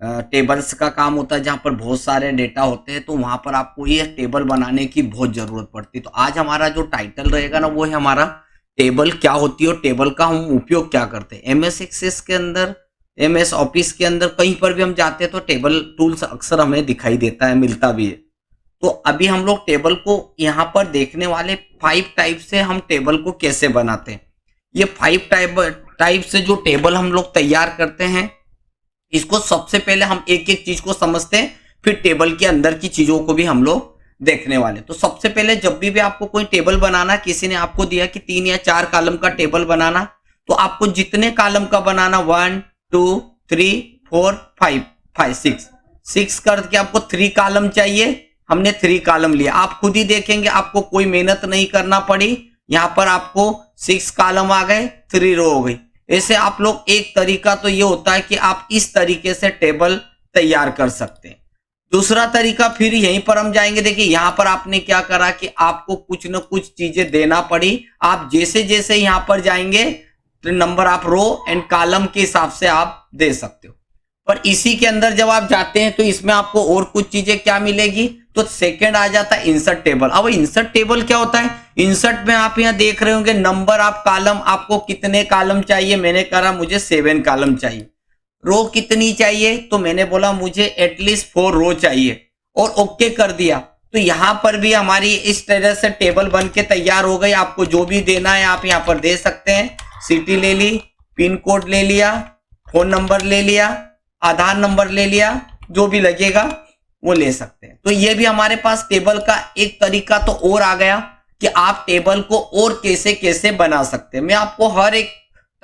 Tables का काम होता है जहाँ पर बहुत सारे डेटा होते हैं, तो वहाँ पर आपको ये टेबल बनाने की बहुत ज़रूरत पड़ती है। तो आज हमारा जो टाइटल रहेगा ना, वो है हमारा टेबल क्या होती है और टेबल का हम उपयोग क्या करते हैं। एमएस एक्सेस के अंदर, एमएस ऑफिस के अंदर कहीं पर भी हम जाते हैं तो टेबल टूल्स अक्सर हमें दिखाई देता है, मिलता भी है। तो अभी हम लोग टेबल को यहाँ पर देखने वाले 5 टाइप से हम टेबल को कैसे बनाते हैं। ये 5 टाइप से जो टेबल हम लोग तैयार करते हैं, इसको सबसे पहले हम एक एक चीज को समझते हैं, फिर टेबल के अंदर की चीजों को भी हम लोग देखने वाले। तो सबसे पहले जब भी आपको कोई टेबल बनाना, किसी ने आपको दिया कि 3 या 4 कॉलम का टेबल बनाना, तो आपको जितने कॉलम का बनाना 1 2 3 4 5 5 6 करके आपको 3 कॉलम चाहिए। हमने 3 कॉलम लिया, आप खुद ही देखेंगे आपको कोई मेहनत नहीं करना पड़ी। यहाँ पर आपको 6 कॉलम आ गए, 3 रो हो गई। ऐसे आप लोग, एक तरीका तो ये होता है कि आप इस तरीके से टेबल तैयार कर सकते हैं। दूसरा तरीका, फिर यहीं पर हम जाएंगे। देखिए यहाँ पर आपने क्या करा कि आपको कुछ न कुछ चीजें देना पड़ी। आप जैसे जैसे यहाँ पर जाएंगे तो नंबर आप रो एंड कॉलम के हिसाब से आप दे सकते हो। पर इसी के अंदर जब आप जाते हैं तो इसमें आपको और कुछ चीजें क्या मिलेगी, तो सेकंड आ जाता है इंसर्ट टेबल। अब इंसर्ट टेबल क्या होता है, इंसर्ट में आप यहाँ देख रहे होंगे नंबर आप कॉलम, आपको कितने कॉलम चाहिए। मैंने कहा मुझे 7 कॉलम चाहिए। रो कितनी चाहिए, तो मैंने बोला मुझे एटलीस्ट 4 रो चाहिए और ओके कर दिया। तो यहाँ पर भी हमारी इस तरह से टेबल बन के तैयार हो गई। आपको जो भी देना है आप यहाँ पर दे सकते हैं। सिटी ले ली, पिन कोड ले लिया, फोन नंबर ले लिया, आधार नंबर ले लिया, जो भी लगेगा वो ले सकते हैं। तो ये भी हमारे पास टेबल का एक तरीका तो और आ गया कि आप टेबल को और कैसे कैसे बना सकते हैं। मैं आपको हर एक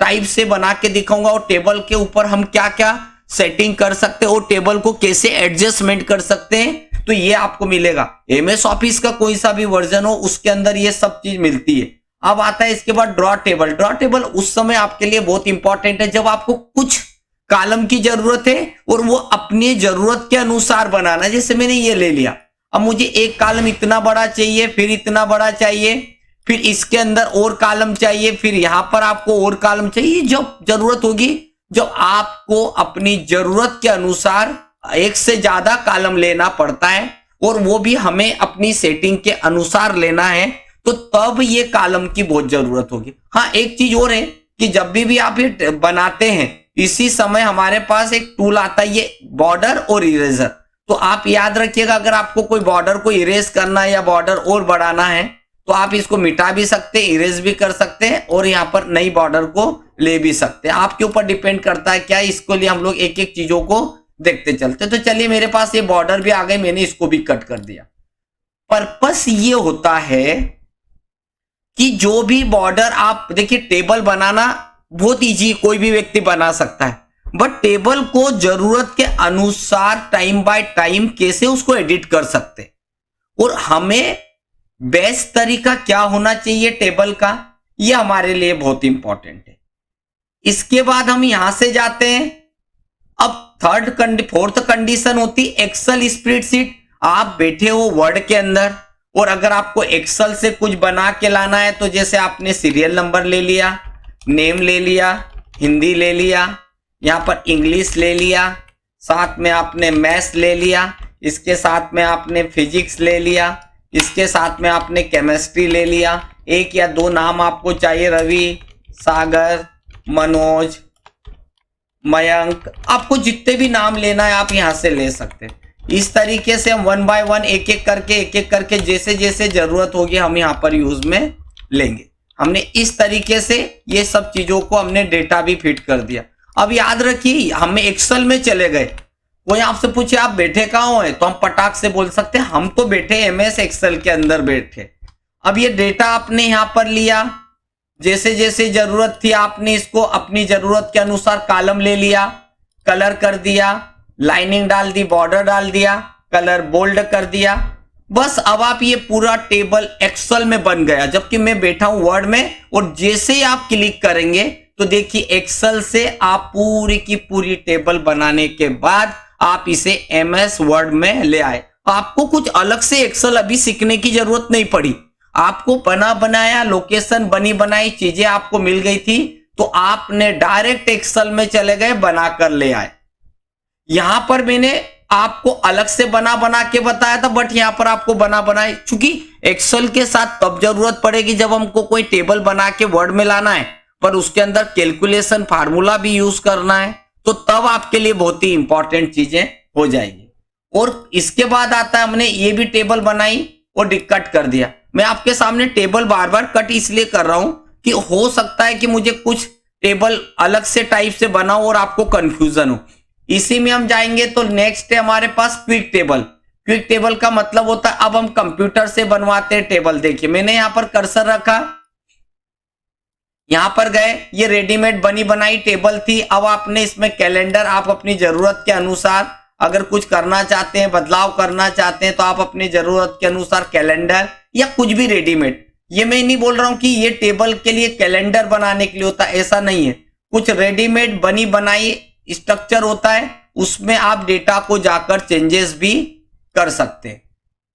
टाइप से बना के दिखाऊंगा और टेबल के ऊपर हम क्या क्या सेटिंग कर सकते हैं और टेबल को कैसे एडजस्टमेंट कर सकते हैं, तो ये आपको मिलेगा। एमएस ऑफिस का कोई सा भी वर्जन हो उसके अंदर ये सब चीज मिलती है। अब आता है इसके बाद ड्रॉ टेबल। ड्रॉ टेबल उस समय आपके लिए बहुत इंपॉर्टेंट है जब आपको कुछ कॉलम की जरूरत है और वो अपनी जरूरत के अनुसार बनाना। जैसे मैंने ये ले लिया, अब मुझे एक कॉलम इतना बड़ा चाहिए, फिर इतना बड़ा चाहिए, फिर इसके अंदर और कॉलम चाहिए, फिर यहां पर आपको और कॉलम चाहिए। जब जरूरत होगी, जब आपको अपनी जरूरत के अनुसार एक से ज्यादा कॉलम लेना पड़ता है और वो भी हमें अपनी सेटिंग के अनुसार लेना है, तो तब ये कॉलम की बहुत जरूरत होगी। हाँ, एक चीज और है कि जब भी आप ये बनाते हैं, इसी समय हमारे पास एक टूल आता है, ये बॉर्डर और इरेजर। तो आप याद रखिएगा, अगर आपको कोई बॉर्डर को इरेज करना है या बॉर्डर और बढ़ाना है, तो आप इसको मिटा भी सकते हैं, इरेज भी कर सकते हैं और यहाँ पर नई बॉर्डर को ले भी सकते हैं। आपके ऊपर डिपेंड करता है क्या। इसको लिए हम लोग एक एक चीजों को देखते चलते। तो चलिए, मेरे पास ये बॉर्डर भी आ गई, मैंने इसको भी कट कर दिया। पर्पस ये होता है कि जो भी बॉर्डर आप देखिए, टेबल बनाना बहुत इजी, कोई भी व्यक्ति बना सकता है, बट टेबल को जरूरत के अनुसार टाइम बाय टाइम कैसे उसको एडिट कर सकते और हमें बेस्ट तरीका क्या होना चाहिए टेबल का, यह हमारे लिए बहुत इंपॉर्टेंट है। इसके बाद हम यहां से जाते हैं। अब फोर्थ कंडीशन होती एक्सेल स्प्रेडशीट। आप बैठे हो वर्ड के अंदर और अगर आपको एक्सेल से कुछ बना के लाना है, तो जैसे आपने सीरियल नंबर ले लिया, नेम ले लिया, हिंदी ले लिया, यहाँ पर इंग्लिश ले लिया, साथ में आपने मैथ्स ले लिया, इसके साथ में आपने फिजिक्स ले लिया, इसके साथ में आपने केमिस्ट्री ले लिया। एक या दो नाम आपको चाहिए, रवि, सागर, मनोज, मयंक, आपको जितने भी नाम लेना है आप यहां से ले सकते हैं। इस तरीके से हम 1 बाय 1 एक एक करके जैसे जैसे जरूरत होगी हम यहाँ पर यूज में लेंगे। हमने इस तरीके से ये सब चीजों को हमने डेटा भी फिट कर दिया। अब याद रखिए, हमें एक्सेल में चले गए। कोई आपसे पूछे आप बैठे कहाँ हैं, तो हम पटाख से बोल सकते हैं हम तो बैठे एमएस एक्सेल के अंदर बैठे। अब ये डेटा आपने यहां पर लिया, जैसे जैसे जरूरत थी आपने इसको अपनी जरूरत के अनुसार कॉलम ले लिया, कलर कर दिया, लाइनिंग डाल दी, बॉर्डर डाल दिया, कलर बोल्ड कर दिया। बस अब आप ये पूरा टेबल एक्सेल में बन गया, जबकि मैं बैठा हूं वर्ड में। और जैसे ही आप क्लिक करेंगे तो देखिए एक्सेल से आप पूरी की पूरी टेबल बनाने के बाद आप इसे एमएस वर्ड में ले आए। आपको कुछ अलग से एक्सेल अभी सीखने की जरूरत नहीं पड़ी। आपको बना बनाया, लोकेशन बनी बनाई चीजें आपको मिल गई थी, तो आपने डायरेक्ट एक्सेल में चले गए, बनाकर ले आए। यहां पर मैंने आपको अलग से बना बना के बताया था, बट यहां पर आपको बना बनाए, चूंकि एक्सेल के साथ तब जरूरत पड़ेगी जब हमको कोई टेबल बना के वर्ड में लाना है, पर उसके अंदर कैलकुलेशन फार्मूला भी यूज करना है, तो तब आपके लिए बहुत ही इंपॉर्टेंट चीजें हो जाएगी। और इसके बाद आता है, हमने ये भी टेबल बनाई और कट कर दिया। मैं आपके सामने टेबल बार बार कट इसलिए कर रहा हूं कि हो सकता है कि मुझे कुछ टेबल अलग से टाइप से बनाओ और आपको कंफ्यूजन हो। इसी में हम जाएंगे तो नेक्स्ट है हमारे पास क्विक टेबल। क्विक टेबल का मतलब होता है अब हम कंप्यूटर से बनवाते हैं टेबल। देखिए मैंने यहां पर कर्सर रखा, यहां पर गए, ये रेडीमेड बनी बनाई टेबल थी। अब आपने इसमें कैलेंडर, आप अपनी जरूरत के अनुसार अगर कुछ करना चाहते हैं, बदलाव करना चाहते हैं, तो आप अपनी जरूरत के अनुसार कैलेंडर या कुछ भी रेडीमेड, ये मैं नहीं बोल रहा हूं कि ये टेबल के लिए कैलेंडर बनाने के लिए होता है, ऐसा नहीं है। कुछ रेडीमेड बनी बनाई स्ट्रक्चर होता है, उसमें आप डेटा को जाकर चेंजेस भी कर सकते हैं।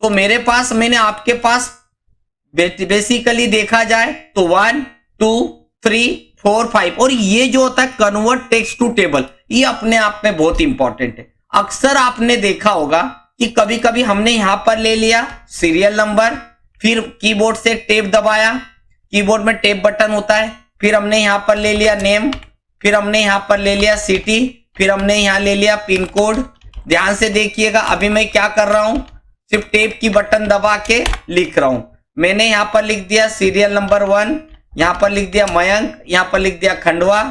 तो मेरे पास, मैंने आपके पास बेसिकली देखा जाए तो 1 2 3 4 5, और ये जो होता है कन्वर्ट टेक्स्ट टू टेबल, ये अपने आप में बहुत इंपॉर्टेंट है। अक्सर आपने देखा होगा कि कभी कभी हमने यहां पर ले लिया सीरियल नंबर, फिर कीबोर्ड से टेप दबाया, कीबोर्ड में टेप बटन होता है, फिर हमने यहां पर ले लिया नेम, फिर हमने यहां पर ले लिया सिटी, फिर हमने यहां ले लिया पिन कोड। ध्यान से देखिएगा, अभी मैं क्या कर रहा हूं, सिर्फ टेप की बटन दबा के लिख रहा हूं। मैंने यहां पर लिख दिया सीरियल नंबर 1, यहां पर लिख दिया मयंक, यहां पर लिख दिया खंडवा,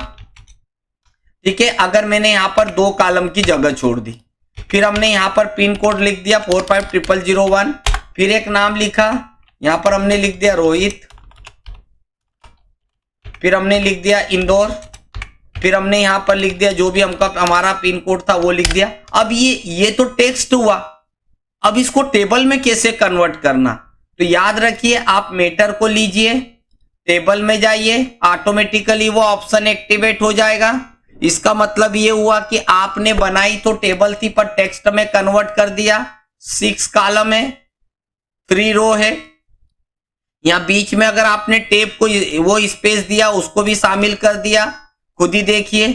ठीक है। अगर मैंने यहां पर 2 कॉलम की जगह छोड़ दी, फिर हमने यहां पर पिन कोड लिख दिया 450001, फिर एक नाम लिखा, यहां पर हमने लिख दिया रोहित, फिर हमने लिख दिया इंदौर, फिर हमने यहां पर लिख दिया जो भी हमारा पिन कोड था वो लिख दिया। अब ये तो टेक्स्ट हुआ, अब इसको टेबल में कैसे कन्वर्ट करना, तो याद रखिए, आप मेटर को लीजिए, टेबल में जाइए, ऑटोमेटिकली वो ऑप्शन एक्टिवेट हो जाएगा। इसका मतलब ये हुआ कि आपने बनाई तो टेबल थी पर टेक्स्ट में कन्वर्ट कर दिया। 6 कॉलम है, 3 रो है, यहां बीच में अगर आपने टेप को वो स्पेस दिया उसको भी शामिल कर दिया, खुद ही देखिए,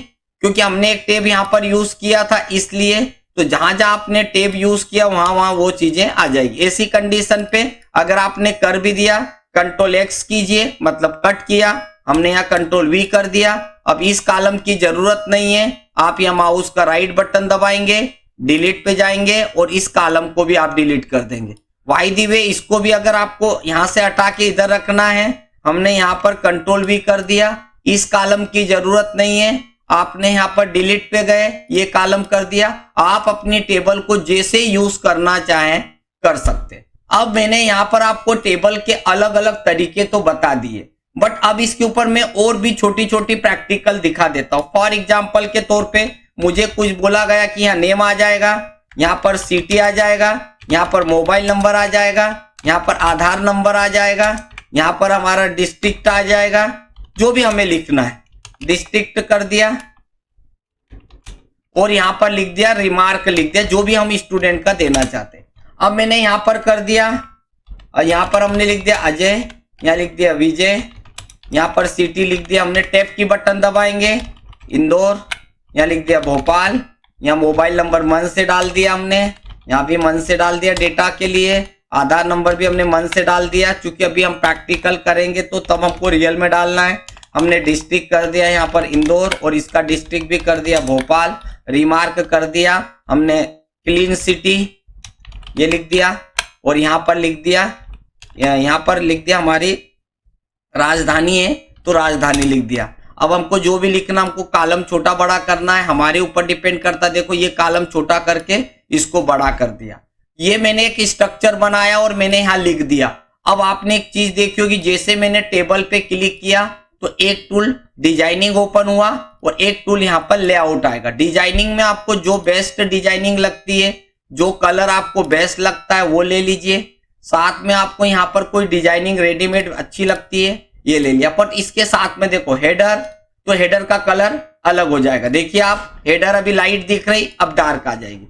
क्योंकि हमने एक टेप यहां पर यूज किया था इसलिए, तो जहां जहां आपने टेप यूज किया वहां वहां वो चीजें आ जाएगी। ऐसी कंडीशन पे अगर आपने कर भी दिया, कंट्रोल एक्स कीजिए, मतलब कट किया, हमने यहाँ कंट्रोल वी कर दिया। अब इस कॉलम की जरूरत नहीं है, आप यहाँ माउस का राइट बटन दबाएंगे, डिलीट पे जाएंगे और इस कॉलम को भी आप डिलीट कर देंगे। बाय द वे इसको भी अगर आपको यहां से हटा के इधर रखना है, हमने यहां पर कंट्रोल वी कर दिया, इस कॉलम की जरूरत नहीं है, आपने यहां पर डिलीट पे गए, ये कॉलम कर दिया। आप अपनी टेबल को जैसे यूज करना चाहें कर सकते। अब मैंने यहां पर आपको टेबल के अलग अलग तरीके तो बता दिए, बट अब इसके ऊपर मैं और भी छोटी छोटी प्रैक्टिकल दिखा देता हूं। फॉर एग्जाम्पल के तौर पे मुझे कुछ बोला गया कि यहाँ नेम आ जाएगा, यहाँ पर सिटी आ जाएगा, यहाँ पर मोबाइल नंबर आ जाएगा, यहाँ पर आधार नंबर आ जाएगा, यहाँ पर हमारा डिस्ट्रिक्ट आ जाएगा, जो भी हमें लिखना है डिस्ट्रिक्ट कर दिया, और यहाँ पर लिख दिया रिमार्क लिख दिया, जो भी हम स्टूडेंट का देना चाहते हैं। अब मैंने यहाँ पर कर दिया, और यहाँ पर हमने लिख दिया अजय, यहाँ लिख दिया विजय, यहाँ पर सिटी लिख दिया, हमने टैप की बटन दबाएंगे इंदौर, यहाँ लिख दिया भोपाल, यहाँ मोबाइल नंबर मन से डाल दिया हमने, यहाँ भी मन से डाल दिया डेटा के लिए, आधार नंबर भी हमने मन से डाल दिया, क्योंकि अभी हम प्रैक्टिकल करेंगे तो तब हमको रियल में डालना है। हमने डिस्ट्रिक्ट कर दिया यहाँ पर इंदौर, और इसका डिस्ट्रिक्ट भी कर दिया भोपाल, रिमार्क कर दिया हमने क्लीन सिटी, ये लिख दिया, और यहाँ पर लिख दिया, यहाँ पर लिख दिया हमारी राजधानी है तो राजधानी लिख दिया। अब हमको जो भी लिखना, हमको कॉलम छोटा बड़ा करना है, हमारे ऊपर डिपेंड करता है। देखो ये कॉलम छोटा करके इसको बड़ा कर दिया, ये मैंने एक स्ट्रक्चर बनाया और मैंने यहाँ लिख दिया। अब आपने एक चीज देखी होगी, जैसे मैंने टेबल पे क्लिक किया तो एक टूल डिजाइनिंग ओपन हुआ और एक टूल यहाँ पर लेआउट आएगा। डिजाइनिंग में आपको जो बेस्ट डिजाइनिंग लगती है, जो कलर आपको बेस्ट लगता है वो ले लीजिए। साथ में आपको यहाँ पर कोई डिजाइनिंग रेडीमेड अच्छी लगती है ये ले लिया, पर इसके साथ में देखो हेडर, तो हेडर का कलर अलग हो जाएगा। देखिए आप, हेडर अभी लाइट दिख रही, अब डार्क आ जाएगी।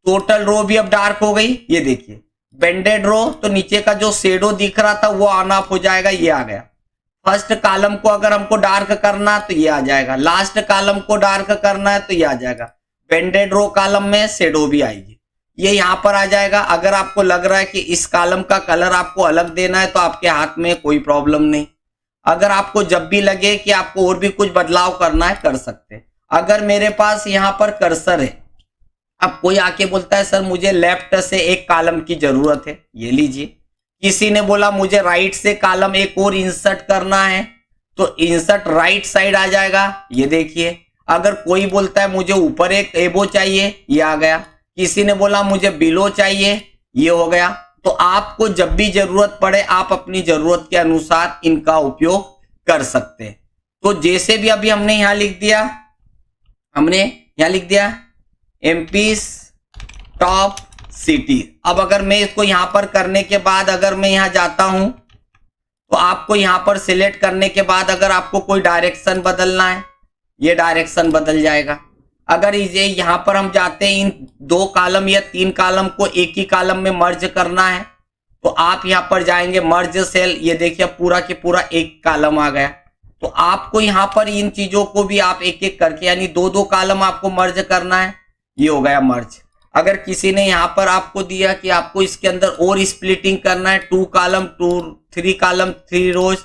टोटल रो भी अब डार्क हो गई, ये देखिए। बेंडेड रो, तो नीचे का जो शेडो दिख रहा था वो ऑन ऑफ हो जाएगा, ये आ गया। फर्स्ट कॉलम को अगर हमको डार्क करना तो ये आ जाएगा, लास्ट कॉलम को डार्क करना है तो ये आ जाएगा। पेंडेड रो कॉलम में शेडो भी आएगी, ये यहाँ पर आ जाएगा। अगर आपको लग रहा है कि इस कॉलम का कलर आपको अलग देना है तो आपके हाथ में कोई प्रॉब्लम नहीं। अगर आपको जब भी लगे कि आपको और भी कुछ बदलाव करना है कर सकते हैं। अगर मेरे पास यहाँ पर कर्सर है, अब कोई आके बोलता है सर मुझे लेफ्ट से एक कॉलम की जरूरत है, ये लीजिए। किसी ने बोला मुझे राइट से कॉलम एक और इंसर्ट करना है तो इंसर्ट राइट साइड आ जाएगा, ये देखिए। अगर कोई बोलता है मुझे ऊपर एक एबो चाहिए, ये आ गया। किसी ने बोला मुझे बिलो चाहिए, ये हो गया। तो आपको जब भी जरूरत पड़े आप अपनी जरूरत के अनुसार इनका उपयोग कर सकते हैं। तो जैसे भी अभी हमने यहां लिख दिया एमपीज टॉप सिटी। अब अगर मैं इसको यहां पर करने के बाद अगर मैं यहां जाता हूं तो आपको यहां पर सिलेक्ट करने के बाद अगर आपको कोई डायरेक्शन बदलना है, ये डायरेक्शन बदल जाएगा। अगर ये यहां पर हम जाते हैं इन 2 कॉलम या 3 कॉलम को एक ही कॉलम में मर्ज करना है तो आप यहां पर जाएंगे मर्ज सेल, ये देखिए पूरा के पूरा एक कॉलम आ गया। तो आपको यहां पर इन चीजों को भी आप एक एक करके यानी 2-2 कॉलम आपको मर्ज करना है, ये हो गया मर्ज। अगर किसी ने यहां पर आपको दिया कि आपको इसके अंदर और स्प्लिटिंग करना है 2 कॉलम 3 कॉलम 3 रोज,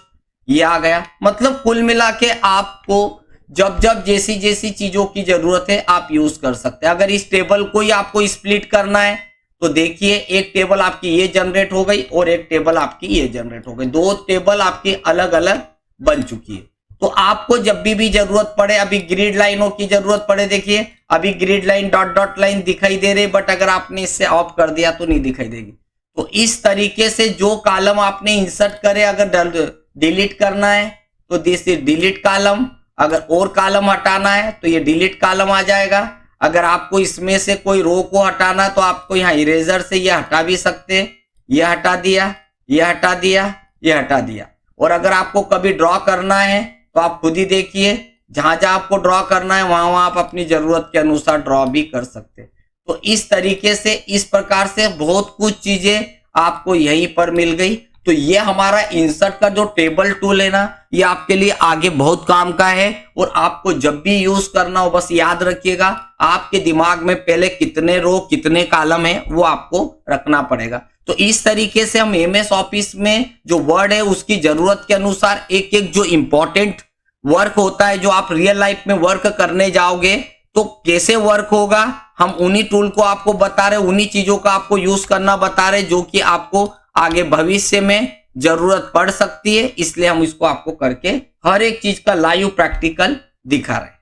ये आ गया। मतलब कुल मिला के आपको जब जब जैसी जैसी चीजों की जरूरत है आप यूज कर सकते हैं। अगर इस टेबल को ही आपको स्प्लिट करना है तो देखिए एक टेबल आपकी ये जनरेट हो गई और एक टेबल आपकी ये जनरेट हो गई, 2 टेबल आपकी अलग अलग बन चुकी है। तो आपको जब भी जरूरत पड़े, अभी ग्रिड लाइनों की जरूरत पड़े, देखिए अभी grid line dot dot line दिखाई दे रही, बट अगर आपने इससे ऑफ कर दिया तो नहीं दिखाई देगी। तो इस तरीके से जो कॉलम आपने इंसर्ट करे अगर डिलीट करना है तो दिस इज डिलीट कॉलम, अगर और कॉलम हटाना है तो ये डिलीट कॉलम आ जाएगा। अगर आपको इसमें से कोई रो को हटाना तो आपको यहाँ इरेजर से ये हटा भी सकते हैं, ये हटा दिया, ये हटा दिया, ये हटा दिया। और अगर आपको कभी ड्रॉ करना है तो आप खुद ही देखिए जहां जहां आपको ड्रॉ करना है वहां वहां आप अपनी जरूरत के अनुसार ड्रॉ भी कर सकते हैं। तो इस तरीके से इस प्रकार से बहुत कुछ चीजें आपको यहीं पर मिल गई। तो ये हमारा इंसर्ट का जो टेबल टूल है ना, ये आपके लिए आगे बहुत काम का है और आपको जब भी यूज करना हो बस याद रखिएगा आपके दिमाग में पहले कितने रो कितने कॉलम है वो आपको रखना पड़ेगा। तो इस तरीके से हम एमएस ऑफिस में जो वर्ड है उसकी जरूरत के अनुसार एक एक जो इंपॉर्टेंट वर्क होता है, जो आप रियल लाइफ में वर्क करने जाओगे तो कैसे वर्क होगा, हम उन्हीं टूल को आपको बता रहे, उन्हीं चीजों का आपको यूज करना बता रहे जो कि आपको आगे भविष्य में जरूरत पड़ सकती है। इसलिए हम इसको आपको करके हर एक चीज का लाइव प्रैक्टिकल दिखा रहे हैं।